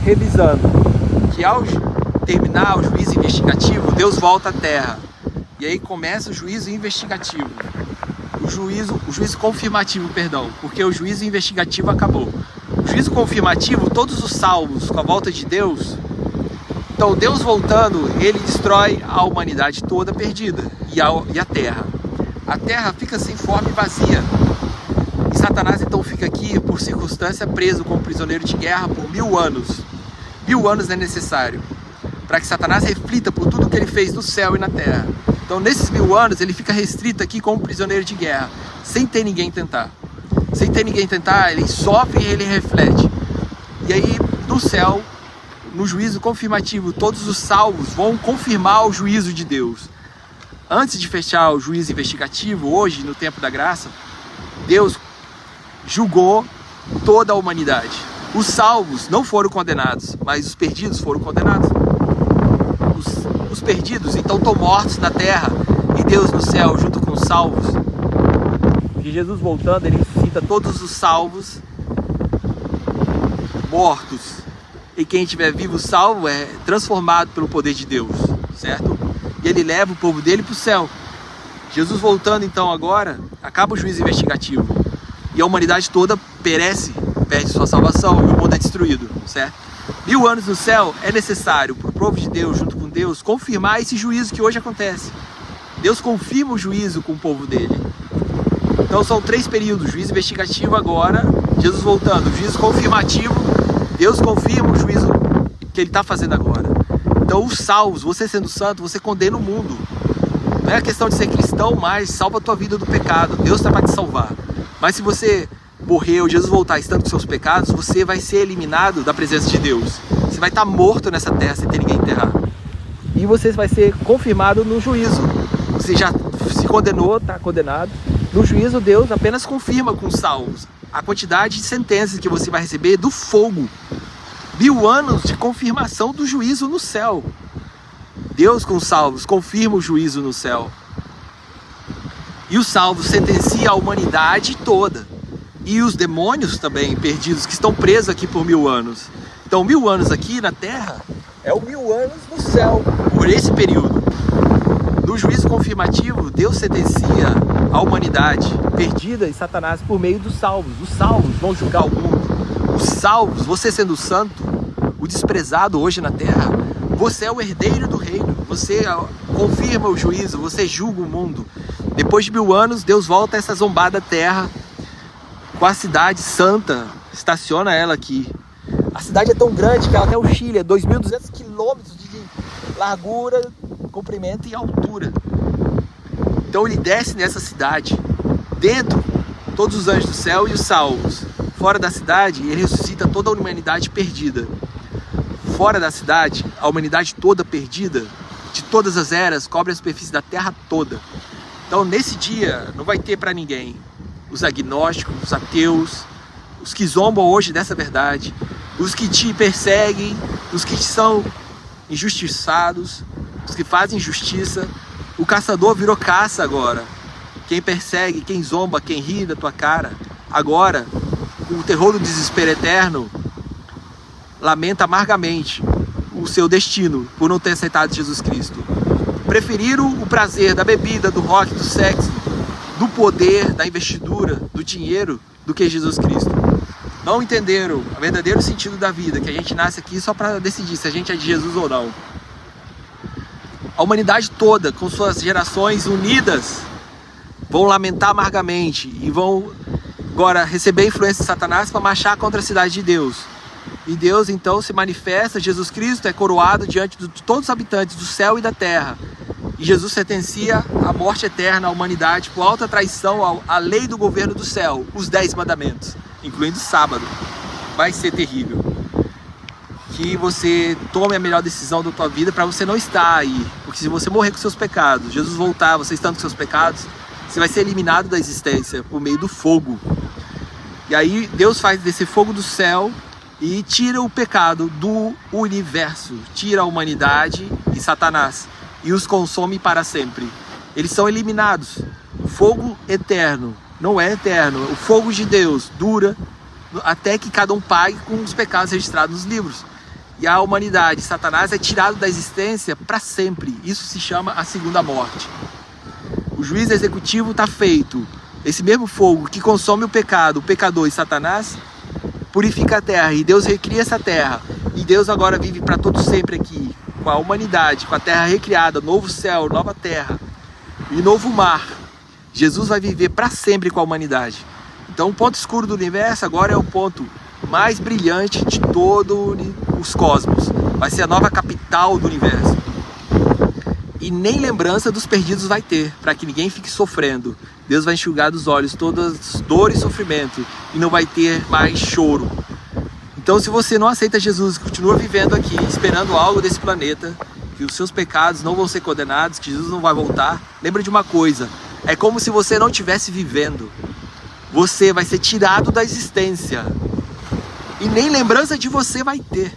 revisando, que ao terminar o juízo investigativo, Deus volta à terra. E aí começa o juízo investigativo. O juízo confirmativo, perdão, porque o juízo investigativo acabou. O juízo confirmativo, todos os salvos com a volta de Deus. Então Deus voltando, ele destrói a humanidade toda perdida e a terra. A terra fica sem forma e vazia. E Satanás então fica aqui, por circunstância, preso como prisioneiro de guerra por 1000 anos. 1000 anos é necessário para que Satanás reflita por tudo que ele fez no céu e na terra. Então nesses 1000 anos ele fica restrito aqui como prisioneiro de guerra, sem ter ninguém tentar. Sem ter ninguém tentar, ele sofre e ele reflete. E aí no céu, no juízo confirmativo, todos os salvos vão confirmar o juízo de Deus. Antes de fechar o juízo investigativo, hoje, no tempo da graça, Deus julgou toda a humanidade. Os salvos não foram condenados, mas os perdidos foram condenados. Os perdidos então estão mortos na terra, e Deus no céu junto com os salvos. E Jesus voltando, ele ressuscita todos os salvos mortos. E quem estiver vivo salvo é transformado pelo poder de Deus, certo? E ele leva o povo dele para o céu. Jesus voltando então agora, acaba o juízo investigativo. E a humanidade toda perece, perde sua salvação, e o mundo é destruído, certo? 1000 anos no céu é necessário para o povo de Deus, junto com Deus, confirmar esse juízo que hoje acontece. Deus confirma o juízo com o povo dele. Então são 3 períodos: juízo investigativo agora, Jesus voltando, juízo confirmativo, Deus confirma o juízo que ele está fazendo agora. Então os salvos, você sendo santo, você condena o mundo. Não é a questão de ser cristão, mas salva a tua vida do pecado. Deus está para te salvar. Mas se você morrer ou Jesus voltar estando com seus pecados, você vai ser eliminado da presença de Deus. Você vai estar morto nessa terra sem ter ninguém enterrar. E você vai ser confirmado no juízo. Você já se condenou, está condenado. No juízo, Deus apenas confirma com os salvos a quantidade de sentenças que você vai receber do fogo. 1000 anos de confirmação do juízo no céu. Deus com os salvos confirma o juízo no céu. E os salvos sentenciam a humanidade toda. E os demônios também perdidos, que estão presos aqui por 1000 anos. Então 1000 anos aqui na terra é o 1000 anos no céu, por esse período. No juízo confirmativo, Deus sentencia a humanidade perdida em Satanás por meio dos salvos. Os salvos vão julgar o mundo. Os salvos, você sendo santo, o desprezado hoje na terra, você é o herdeiro do reino. Você confirma o juízo, você julga o mundo. Depois de 1000 anos, Deus volta a essa zombada terra com a cidade santa, estaciona ela aqui. A cidade é tão grande que ela até o Chile é 2.200 quilômetros de largura, comprimento e altura. Então ele desce nessa cidade, dentro, todos os anjos do céu e os salvos. Fora da cidade, ele ressuscita toda a humanidade perdida. Fora da cidade, a humanidade toda perdida, de todas as eras, cobre a superfície da terra toda. Então nesse dia não vai ter para ninguém. Os agnósticos, os ateus, os que zombam hoje dessa verdade, os que te perseguem, os que são injustiçados, os que fazem injustiça. O caçador virou caça agora. Quem persegue, quem zomba, quem ri da tua cara, agora, com o terror do desespero eterno, lamenta amargamente o seu destino por não ter aceitado Jesus Cristo. Preferiram o prazer da bebida, do rock, do sexo, do poder, da investidura, do dinheiro, do que Jesus Cristo. Não entenderam o verdadeiro sentido da vida, que a gente nasce aqui só para decidir se a gente é de Jesus ou não. A humanidade toda, com suas gerações unidas, vão lamentar amargamente e vão agora receber a influência de Satanás para marchar contra a cidade de Deus. E Deus então se manifesta, Jesus Cristo é coroado diante de todos os habitantes do céu e da terra. E Jesus sentencia a morte eterna à humanidade por alta traição à lei do governo do céu, os 10 mandamentos, incluindo o sábado. Vai ser terrível. Que você tome a melhor decisão da tua vida para você não estar aí. Porque se você morrer com seus pecados, Jesus voltar, você estando com seus pecados, você vai ser eliminado da existência por meio do fogo. E aí Deus faz descer fogo do céu e tira o pecado do universo, tira a humanidade e Satanás e os consome para sempre. Eles são eliminados. O fogo eterno não é eterno. O fogo de Deus dura até que cada um pague com os pecados registrados nos livros. e a humanidade, Satanás, é tirado da existência para sempre. Isso se chama a segunda morte. O juízo executivo está feito. Esse mesmo fogo que consome o pecado, o pecador e Satanás, purifica a terra e Deus recria essa terra. E Deus agora vive para todo sempre aqui, com a humanidade, com a terra recriada, novo céu, nova terra e novo mar. Jesus vai viver para sempre com a humanidade. Então o ponto escuro do universo agora é o ponto mais brilhante de todos os cosmos. Vai ser a nova capital do universo. E nem lembrança dos perdidos vai ter, para que ninguém fique sofrendo. Deus vai enxugar dos olhos todas as dores e sofrimento, e não vai ter mais choro. Então, se você não aceita Jesus, continua vivendo aqui, esperando algo desse planeta, que os seus pecados não vão ser condenados, que Jesus não vai voltar, lembra de uma coisa: é como se você não estivesse vivendo. Você vai ser tirado da existência, e nem lembrança de você vai ter.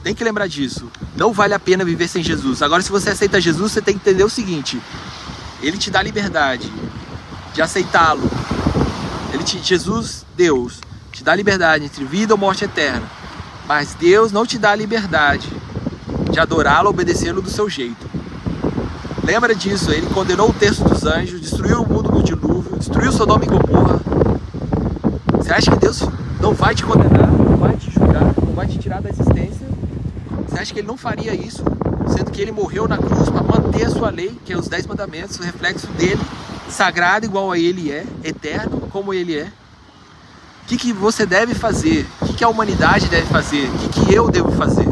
Tem que lembrar disso. Não vale a pena viver sem Jesus. Agora, se você aceita Jesus, você tem que entender o seguinte: Ele te dá liberdade de aceitá-lo. Jesus, Deus, te dá liberdade entre vida ou morte eterna. Mas Deus não te dá a liberdade de adorá-lo, obedecê-lo do seu jeito. Lembra disso. Ele condenou o terço dos anjos, destruiu o mundo com o dilúvio, destruiu Sodoma e Gomorra. Você acha que Deus não vai te condenar, não vai te julgar, não vai te tirar da existência? Você acha que Ele não faria isso, sendo que Ele morreu na cruz para manter a sua lei, que é os 10 mandamentos, o reflexo dele, sagrado igual a Ele é, eterno como Ele é? O que você deve fazer? O que a humanidade deve fazer? O que eu devo fazer?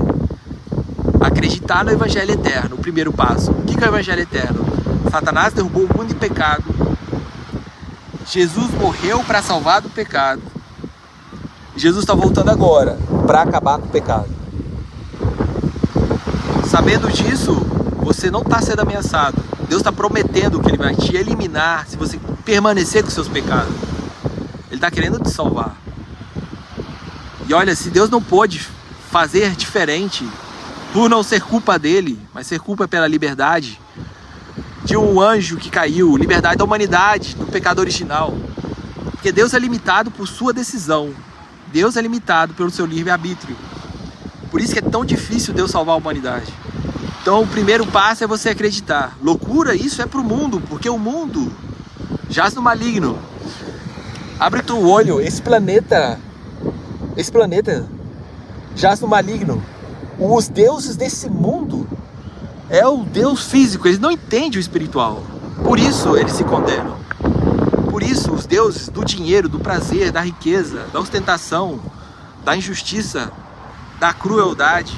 Acreditar no Evangelho Eterno, o primeiro passo. O que é o Evangelho Eterno? Satanás derrubou o mundo em pecado. Jesus morreu para salvar do pecado. Jesus está voltando agora para acabar com o pecado. Sabendo disso, você não está sendo ameaçado. Deus está prometendo que Ele vai te eliminar se você permanecer com seus pecados. Ele está querendo te salvar. E olha, se Deus não pôde fazer diferente, por não ser culpa dele, mas ser culpa pela liberdade de um anjo que caiu, liberdade da humanidade, do pecado original. Porque Deus é limitado por sua decisão. Deus é limitado pelo seu livre-arbítrio. Por isso que é tão difícil Deus salvar a humanidade. Então o primeiro passo é você acreditar. Loucura, isso é para o mundo, porque o mundo jaz no maligno. Abre o teu olho, esse planeta jaz no maligno. Os deuses desse mundo é o Deus físico, eles não entendem o espiritual. Por isso eles se condenam. Por isso os deuses do dinheiro, do prazer, da riqueza, da ostentação, da injustiça, da crueldade,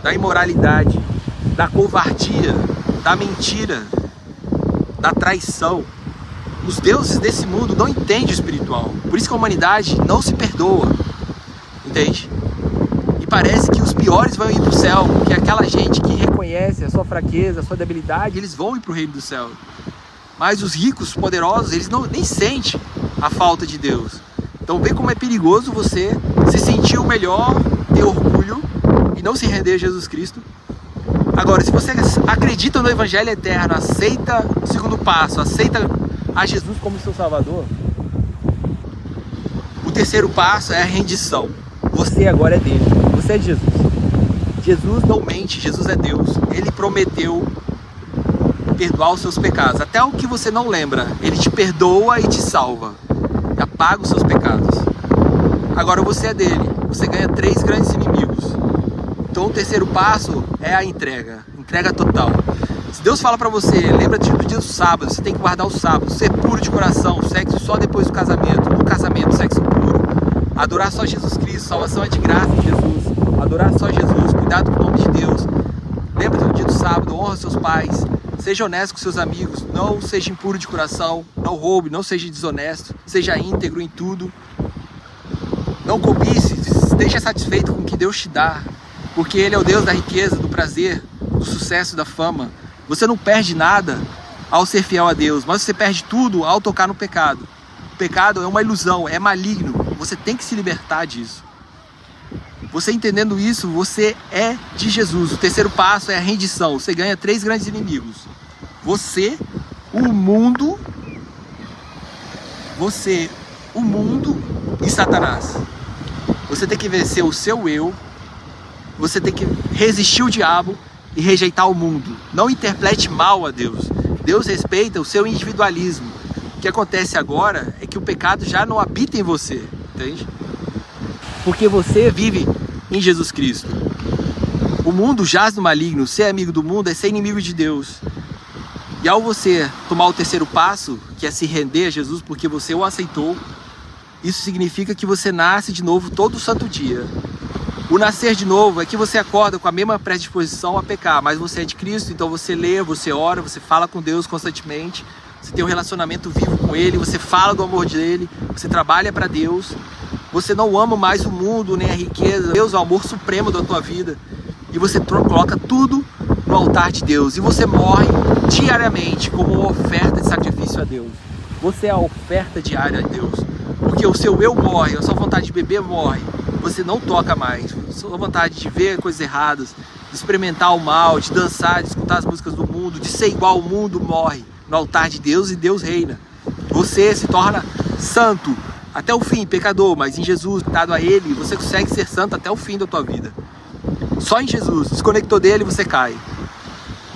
da imoralidade, da covardia, da mentira, da traição. Os deuses desse mundo não entendem o espiritual. Por isso que a humanidade não se perdoa. Entende? E parece que os piores vão ir para o céu, porque aquela gente que reconhece a sua fraqueza, a sua debilidade, eles vão ir para o reino do céu. Mas os ricos, poderosos, eles nem sentem a falta de Deus. Então vê como é perigoso você se sentir o melhor, ter orgulho e não se render a Jesus Cristo. Agora, se você acredita no Evangelho Eterno, aceita o segundo passo, aceita a Jesus como seu Salvador, o terceiro passo é a rendição. Você agora é dele, você é de Jesus. Jesus não mente, Jesus é Deus. Ele prometeu perdoar os seus pecados, até o que você não lembra. Ele te perdoa e te salva, e apaga os seus pecados. Agora você é dele, você ganha 3 grandes inimigos. Então o terceiro passo é a entrega total. Se Deus fala pra você, lembra-te do dia do sábado, você tem que guardar o sábado, ser puro de coração, sexo só depois do casamento, no casamento sexo puro, adorar só Jesus Cristo, salvação é de graça em Jesus, adorar só Jesus, cuidado com o nome de Deus, lembra-te do dia do sábado, honra seus pais, seja honesto com seus amigos, não seja impuro de coração, não roube, não seja desonesto, seja íntegro em tudo, não cobice, esteja satisfeito com o que Deus te dá, porque Ele é o Deus da riqueza, do prazer, do sucesso, da fama. Você não perde nada ao ser fiel a Deus, mas você perde tudo ao tocar no pecado. O pecado é uma ilusão, é maligno. Você tem que se libertar disso. Você entendendo isso, você é de Jesus. O terceiro passo é a rendição. Você ganha 3 grandes inimigos. Você, o mundo e Satanás. Você tem que vencer o seu eu, você tem que resistir o diabo e rejeitar o mundo. Não interprete mal a Deus. Deus respeita o seu individualismo. O que acontece agora é que o pecado já não habita em você, entende? Porque você vive em Jesus Cristo. O mundo jaz no maligno. Ser amigo do mundo é ser inimigo de Deus. E ao você tomar o terceiro passo, que é se render a Jesus porque você o aceitou, isso significa que você nasce de novo todo santo dia. O nascer de novo é que você acorda com a mesma predisposição a pecar, mas você é de Cristo, então você lê, você ora, você fala com Deus constantemente, você tem um relacionamento vivo com Ele, você fala do amor dele, você trabalha para Deus, você não ama mais o mundo nem a riqueza, Deus é o amor supremo da tua vida, e você coloca tudo no altar de Deus, e você morre diariamente como uma oferta de sacrifício a Deus. Você é a oferta diária a Deus, porque o seu eu morre, a sua vontade de beber morre, você não toca mais, a sua vontade de ver coisas erradas, de experimentar o mal, de dançar, de escutar as músicas do mundo, de ser igual ao mundo morre no altar de Deus e Deus reina. Você se torna santo até o fim, pecador, mas em Jesus, dado a Ele, você consegue ser santo até o fim da tua vida. Só em Jesus, desconectou dele, você cai.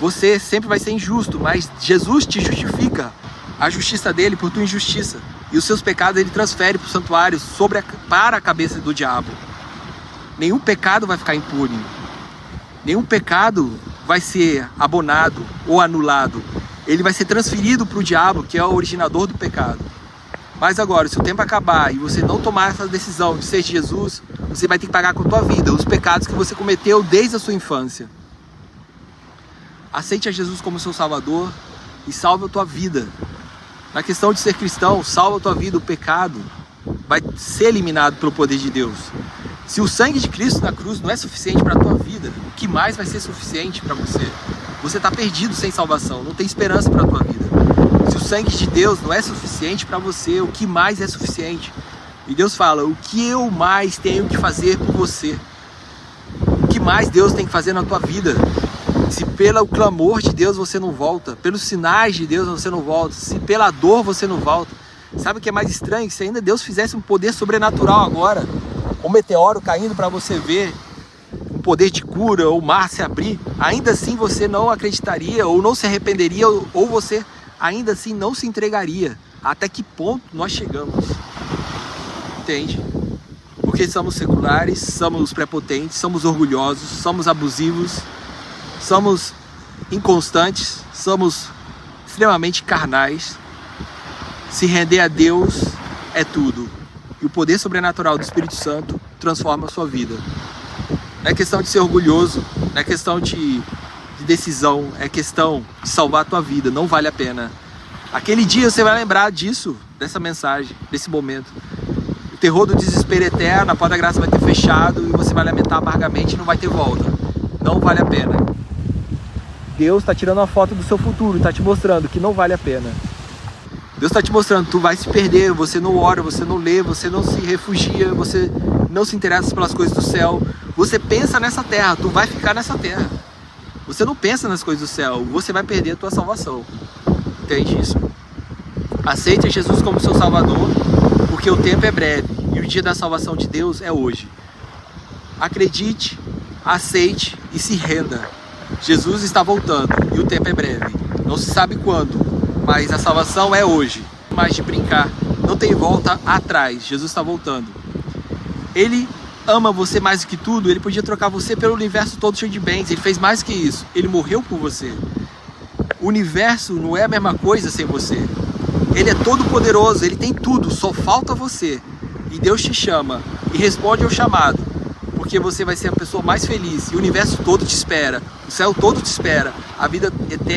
Você sempre vai ser injusto, mas Jesus te justifica a justiça dele por tua injustiça. E os seus pecados ele transfere para o santuário para a cabeça do diabo. Nenhum pecado vai ficar impune. Nenhum pecado vai ser abonado ou anulado. Ele vai ser transferido para o diabo, que é o originador do pecado. Mas agora, se o tempo acabar e você não tomar essa decisão de ser de Jesus, você vai ter que pagar com a tua vida os pecados que você cometeu desde a sua infância. Aceite a Jesus como seu Salvador e salve a tua vida. Na questão de ser cristão, salva a tua vida, o pecado vai ser eliminado pelo poder de Deus. Se o sangue de Cristo na cruz não é suficiente para a tua vida, o que mais vai ser suficiente para você? Você está perdido sem salvação, não tem esperança para a tua vida. Se o sangue de Deus não é suficiente para você, o que mais é suficiente? E Deus fala, o que eu mais tenho que fazer por você? O que mais Deus tem que fazer na tua vida? Se pelo clamor de Deus você não volta, pelos sinais de Deus você não volta, se pela dor você não volta, sabe o que é mais estranho? Se ainda Deus fizesse um poder sobrenatural agora, um meteoro caindo para você ver, um poder de cura, ou o mar se abrir, ainda assim você não acreditaria, ou não se arrependeria, ou você ainda assim não se entregaria. Até que ponto nós chegamos? Entende? Porque somos seculares, somos prepotentes, somos orgulhosos, somos abusivos, somos inconstantes, somos extremamente carnais. Se render a Deus é tudo. E o poder sobrenatural do Espírito Santo transforma a sua vida. Não é questão de ser orgulhoso, não é questão de decisão, é questão de salvar a tua vida, não vale a pena. Aquele dia você vai lembrar disso, dessa mensagem, desse momento. O terror do desespero eterno, a porta da graça vai ter fechado e você vai lamentar amargamente e não vai ter volta. Não vale a pena. Deus está tirando uma foto do seu futuro, está te mostrando que não vale a pena. Deus está te mostrando, tu vai se perder, você não ora, você não lê, você não se refugia, você não se interessa pelas coisas do céu. Você pensa nessa terra, tu vai ficar nessa terra. Você não pensa nas coisas do céu, você vai perder a tua salvação. Entende isso? Aceite Jesus como seu Salvador, porque o tempo é breve e o dia da salvação de Deus é hoje. Acredite, aceite e se renda. Jesus está voltando e o tempo é breve. Não se sabe quando, mas a salvação é hoje. Mais de brincar, não tem volta atrás. Jesus está voltando. Ele ama você mais do que tudo. Ele podia trocar você pelo universo todo cheio de bens. Ele fez mais que isso. Ele morreu por você. O universo não é a mesma coisa sem você. Ele é todo poderoso, ele tem tudo, só falta você. E Deus te chama e responde ao chamado, porque você vai ser a pessoa mais feliz e o universo todo te espera, o céu todo te espera, a vida eterna.